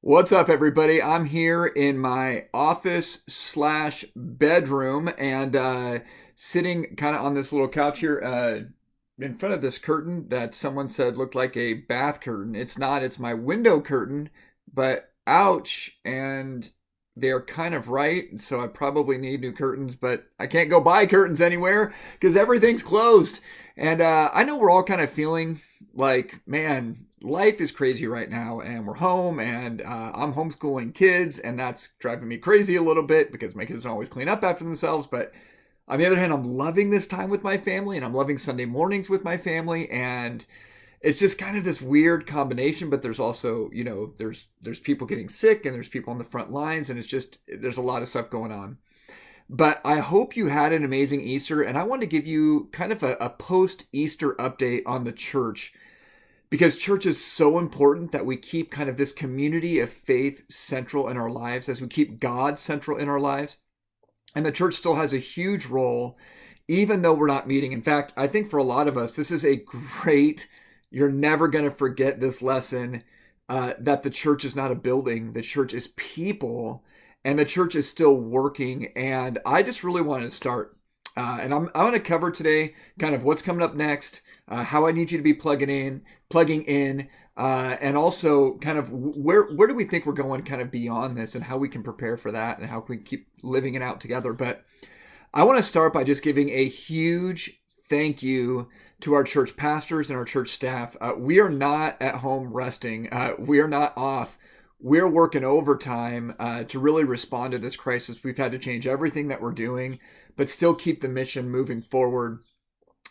What's up, everybody? I'm here in my office slash bedroom and sitting kind of on this little couch here in front of this curtain that someone said looked like a bath curtain. It's not, it's my window curtain, but ouch. And they're kind of right. So I probably need new curtains, but I can't go buy curtains anywhere because everything's closed. And I know we're all kind of feeling like, man, life is crazy right now, and we're home, and I'm homeschooling kids, and that's driving me crazy a little bit because my kids don't always clean up after themselves. But on the other hand, I'm loving this time with my family, and I'm loving Sunday mornings with my family, and it's just kind of this weird combination. But there's also, there's people getting sick, and there's people on the front lines, and it's just there's a lot of stuff going on. But I hope you had an amazing Easter, and I want to give you kind of a post Easter update on the church because church is so important that we keep kind of this community of faith central in our lives as we keep God central in our lives. And the church still has a huge role, even though we're not meeting. In fact, I think for a lot of us, this is a great, you're never going to forget this lesson that the church is not a building, the church is people, and the church is still working. And I just really want to start. And I'm going to cover today kind of what's coming up next, how I need you to be plugging in, and also kind of where do we think we're going kind of beyond this and how we can prepare for that and how we can keep living it out together. But I want to start by just giving a huge thank you to our church pastors and our church staff. We are not at home resting. We are not off. We're working overtime to really respond to this crisis. We've had to change everything that we're doing, but still keep the mission moving forward.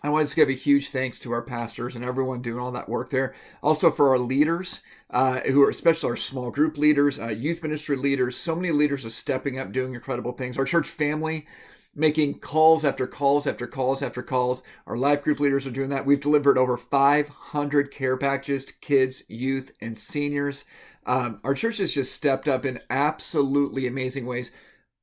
I want to give a huge thanks to our pastors and everyone doing all that work there. Also for our leaders, who are especially our small group leaders, youth ministry leaders. So many leaders are stepping up, doing incredible things. Our church family, making calls after calls after calls after calls. Our life group leaders are doing that. We've delivered over 500 care packages to kids, youth, and seniors. Our church has just stepped up in absolutely amazing ways.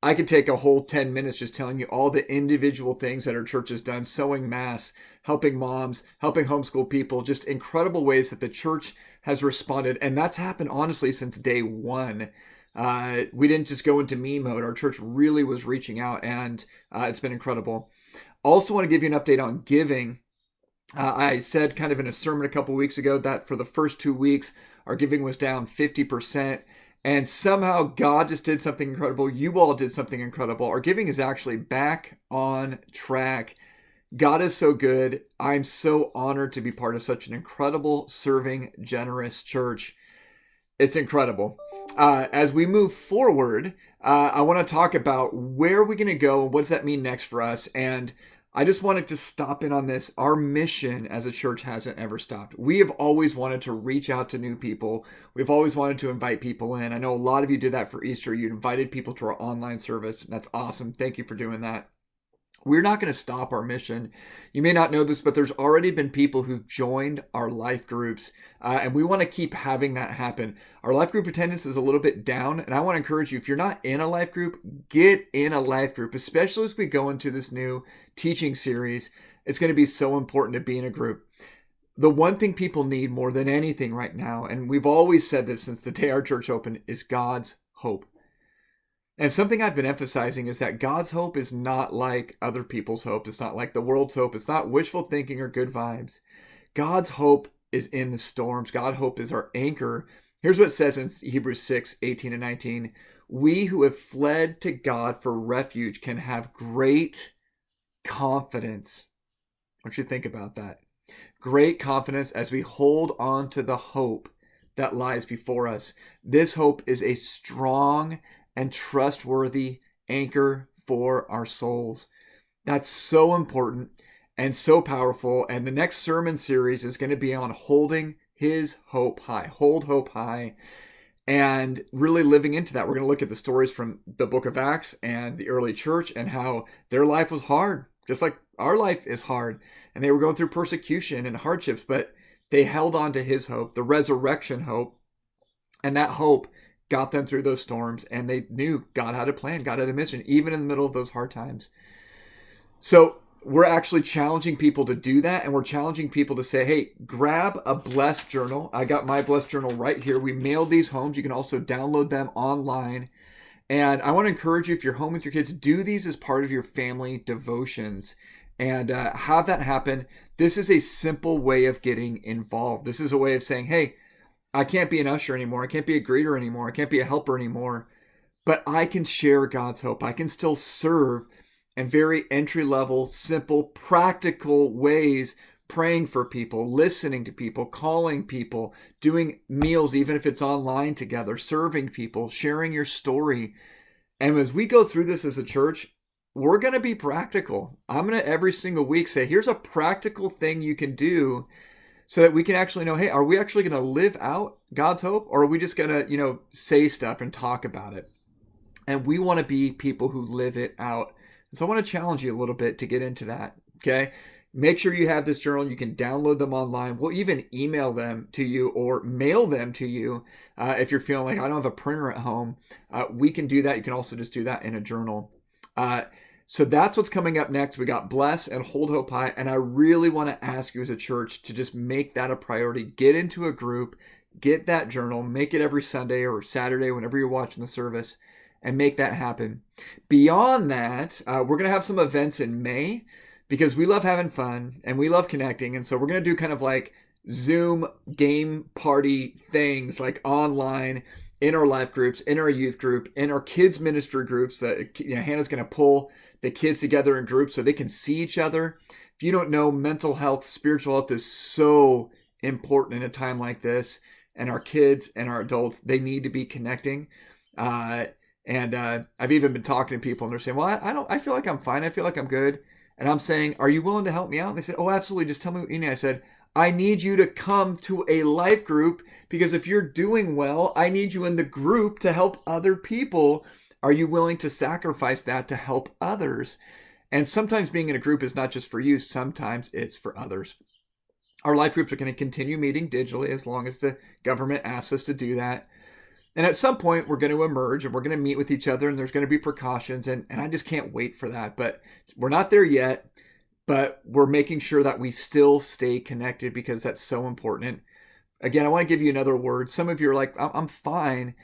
I could take a whole 10 minutes just telling you all the individual things that our church has done, sewing mass, helping moms, helping homeschool people, just incredible ways that the church has responded. And that's happened honestly since day one. We didn't just go into me mode. Our church really was reaching out, and it's been incredible. Also want to give you an update on giving. I said kind of in a sermon a couple weeks ago that for the first 2 weeks, our giving was down 50%. And somehow God just did something incredible. You all did something incredible. Our giving is actually back on track. God is so good. I'm so honored to be part of such an incredible, serving, generous church. It's incredible. As we move forward, I want to talk about where are we going to go and what does that mean next for us. And I just wanted to stop in on this. Our mission as a church hasn't ever stopped. We have always wanted to reach out to new people. We've always wanted to invite people in. I know a lot of you did that for Easter. You invited people to our online service. And that's awesome. Thank you for doing that. We're not going to stop our mission. You may not know this, but there's already been people who've joined our life groups, and we want to keep having that happen. Our life group attendance is a little bit down, and I want to encourage you, if you're not in a life group, get in a life group, especially as we go into this new teaching series. It's going to be so important to be in a group. The one thing people need more than anything right now, and we've always said this since the day our church opened, is God's hope. And something I've been emphasizing is that God's hope is not like other people's hope. It's not like the world's hope. It's not wishful thinking or good vibes. God's hope is in the storms. God's hope is our anchor. Here's what it says in Hebrews 6:18-19. We who have fled to God for refuge can have great confidence. I want you to think about that. Great confidence as we hold on to the hope that lies before us. This hope is a strong and trustworthy anchor for our souls. That's so important and so powerful. And the next sermon series is going to be on holding his hope high. Hold hope high. And really living into that. We're going to look at the stories from the book of Acts and the early church and how their life was hard, just like our life is hard. And they were going through persecution and hardships, but they held on to his hope, the resurrection hope. And that hope got them through those storms, and they knew God had a plan, God had a mission, even in the middle of those hard times. So we're actually challenging people to do that. And we're challenging people to say, hey, grab a blessed journal. I got my blessed journal right here. We mailed these homes. You can also download them online. And I want to encourage you, if you're home with your kids, do these as part of your family devotions and have that happen. This is a simple way of getting involved. This is a way of saying, hey, I can't be an usher anymore. I can't be a greeter anymore. I can't be a helper anymore. But I can share God's hope. I can still serve in very entry level, simple, practical ways, praying for people, listening to people, calling people, doing meals, even if it's online together, serving people, sharing your story. And as we go through this as a church, we're going to be practical. I'm going to every single week say, here's a practical thing you can do so that we can actually know, hey, are we actually going to live out God's hope, or are we just going to, say stuff and talk about it? And we want to be people who live it out. So I want to challenge you a little bit to get into that, okay? Make sure you have this journal. You can download them online. We'll even email them to you or mail them to you if you're feeling like I don't have a printer at home. We can do that. You can also just do that in a journal. So that's what's coming up next. We got Bless and Hold Hope High. And I really want to ask you as a church to just make that a priority. Get into a group, get that journal, make it every Sunday or Saturday, whenever you're watching the service, and make that happen. Beyond that, we're going to have some events in May because we love having fun and we love connecting. And so we're going to do kind of like Zoom game party things like online in our life groups, in our youth group, in our kids ministry groups. Hannah's going to pull the kids together in groups so they can see each other. If you don't know, mental health, spiritual health is so important in a time like this. And our kids and our adults, they need to be connecting. And I've even been talking to people and they're saying, well, I feel like I'm fine. I feel like I'm good. And I'm saying, are you willing to help me out? And they said, oh, absolutely. Just tell me what you need. I said, I need you to come to a life group because if you're doing well, I need you in the group to help other people. Are you willing to sacrifice that to help others? And sometimes being in a group is not just for you. Sometimes it's for others. Our life groups are going to continue meeting digitally as long as the government asks us to do that. And at some point, we're going to emerge and we're going to meet with each other and there's going to be precautions. And I just can't wait for that. But we're not there yet. But we're making sure that we still stay connected because that's so important. Again, I want to give you another word. Some of you are like, I'm fine.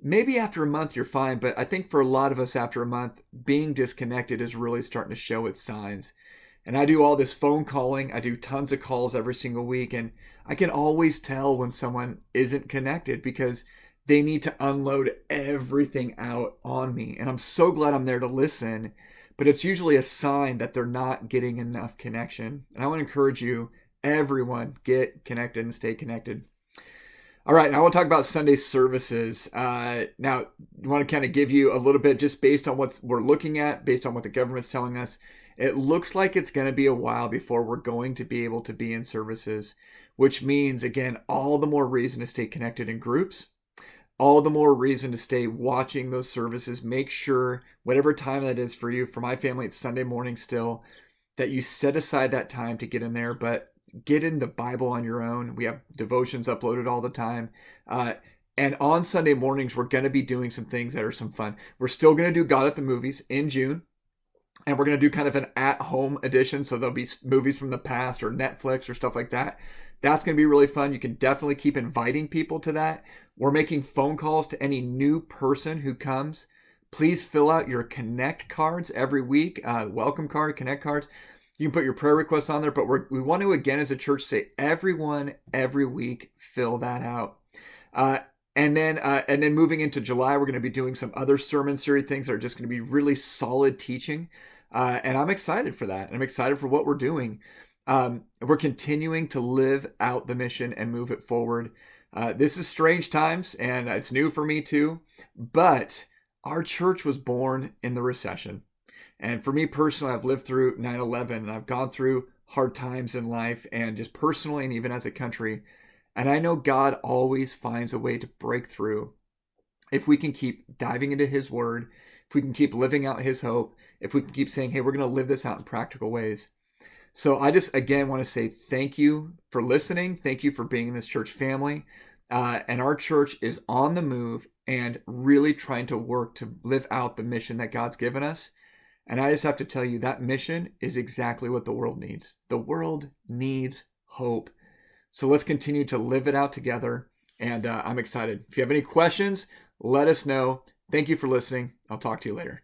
Maybe after a month, you're fine. But I think for a lot of us after a month, being disconnected is really starting to show its signs. And I do all this phone calling. I do tons of calls every single week. And I can always tell when someone isn't connected because they need to unload everything out on me. And I'm so glad I'm there to listen, but it's usually a sign that they're not getting enough connection. And I want to encourage you, everyone, get connected and stay connected. All right, now I want to talk about Sunday services. Now, I want to kind of give you a little bit just based on what we're looking at, based on what the government's telling us. It looks like it's going to be a while before we're going to be able to be in services, which means, again, all the more reason to stay connected in groups. All the more reason to stay watching those services. Make sure, whatever time that is for you, for my family, it's Sunday morning still, that you set aside that time to get in there, but get in the Bible on your own. We have devotions uploaded all the time. And on Sunday mornings, we're going to be doing some things that are some fun. We're still going to do God at the Movies in June. And we're going to do kind of an at-home edition. So there'll be movies from the past or Netflix or stuff like that. That's going to be really fun. You can definitely keep inviting people to that. We're making phone calls to any new person who comes. Please fill out your Connect cards every week. Welcome card, Connect cards. You can put your prayer requests on there, but we want to, again, as a church, say everyone every week, fill that out. And then moving into July, we're going to be doing some other sermon series things that are just going to be really solid teaching. And I'm excited for that. I'm excited for what we're doing. We're continuing to live out the mission and move it forward. This is strange times, and it's new for me too. But our church was born in the recession. And for me personally, I've lived through 9/11, and I've gone through hard times in life, and just personally and even as a country. And I know God always finds a way to break through if we can keep diving into His Word, if we can keep living out His hope, if we can keep saying, hey, we're going to live this out in practical ways. So I just, again, want to say thank you for listening. Thank you for being in this church family. And our church is on the move and really trying to work to live out the mission that God's given us. And I just have to tell you, that mission is exactly what the world needs. The world needs hope. So let's continue to live it out together. And I'm excited. If you have any questions, let us know. Thank you for listening. I'll talk to you later.